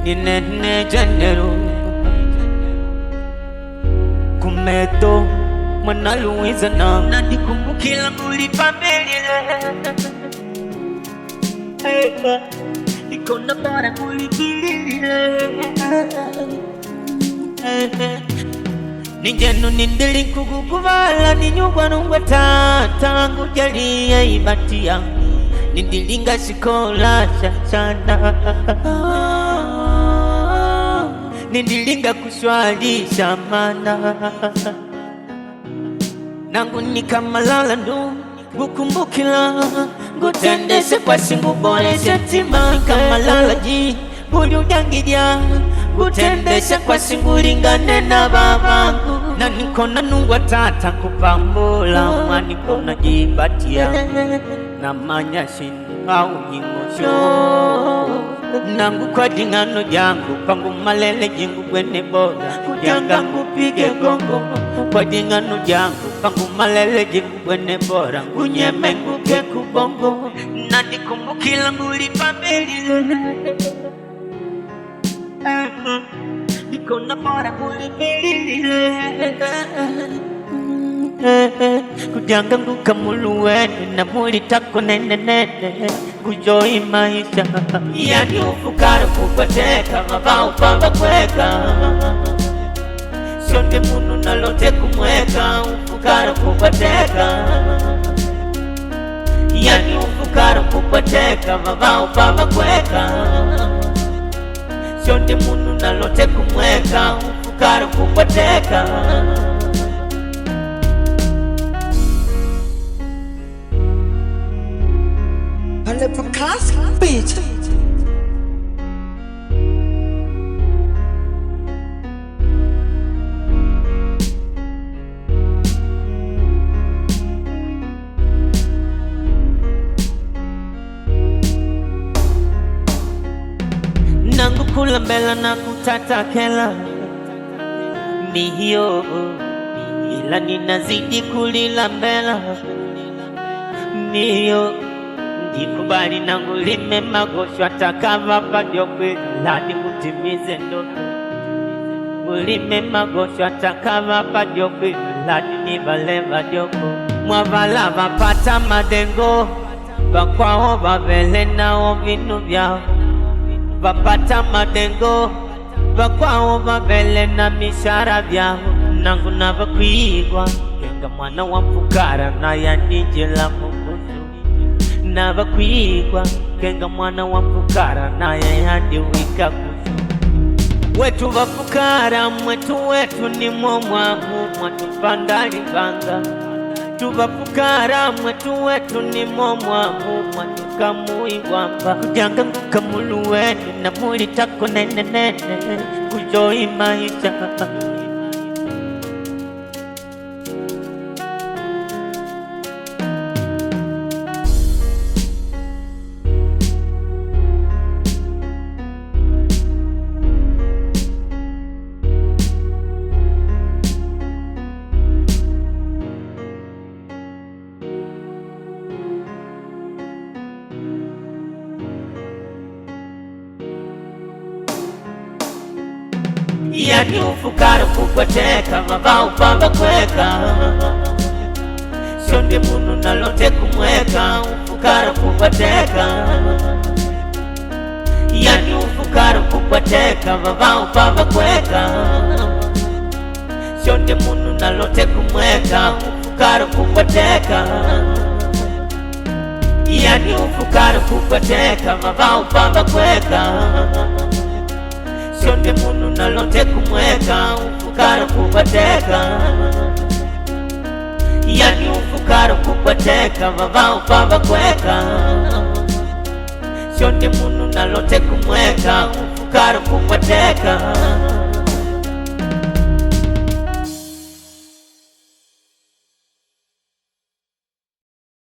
Ninene janero kumeto mwana Luiza na nandikumbukila mulipa mbelile nikona bara mulipilile Ninjenu nindili kukukuvala ninyugwa nungwe tangu jalia ibatia Nindilinga sikola shachana Nindilinga kuswalisha mana Nangu nikamalala ndu Gukumbukila Gutendese kwa singu bole setima Nikamalala ji Buli ujangidya Gutendese kwa singu lingane na babangu Na nikona nungwa tata kupambula Mwanikona jibatia Na manya shinu au nyingosho Nangu kwa dingano jangu Pangu malele jingu gwene bora Kujanga kupige gongo Kwa dingano jangu Pangu malele jingu gwene bora Kunyeme nguke kubongo Nandikumbukila mulipa mbelile Nikona bora mulipilile Kujanga nguka muluwene na mulitako nene nene Kujoi maisha Yani ufukara kupateka mabao pamba kweka Sionde munu nalote kumweka Ufukara kupateka Yani ufukara kupateka mabao pamba kweka Sionde munu nalote kumweka Ufukara kupateka Podcast Beat. Nangu kula mbela na kutata kela Ni hiyo Ila ninazidi kulila mbela Ni hiyo Jikubali nangu lime magosho atakava padyope Lani mutimize ndoto Mulime magosho atakava padyope Lani nibale vadyoko Mwavala vapata madengo Vakwao vavele nao vinu vyao Vapata madengo Vakwao vavele na mishara vyao Nangu navakwigwa Kenga mwana wa mfukara na ya nijela mungu Nava kuigwa kenga mwana wa mfukara na yayandi wika kushu Wetu vafukara wetu ni mwamwamu Mwatu pangali banga Tuvafukara wetu ni mwamwamu Mwatu kamui wamba Kujanga nguka muluweni na mulitako nene nene Kujoi maisha Yani ufukara kupateka mabao pamba kweka Sionde munu nalote kumweka Ufukara kupateka Yani ufukara kupateka mabao pamba kweka Sionde munu nalote kumweka Ufukara kupateka Yani ufukara kupateka mabao pamba kweka Sionde munu nalote kumweka Ufukara kupateka Yani ufukara kupateka Vavao pava kweka Sionde munu nalote kumweka Ufukara kupateka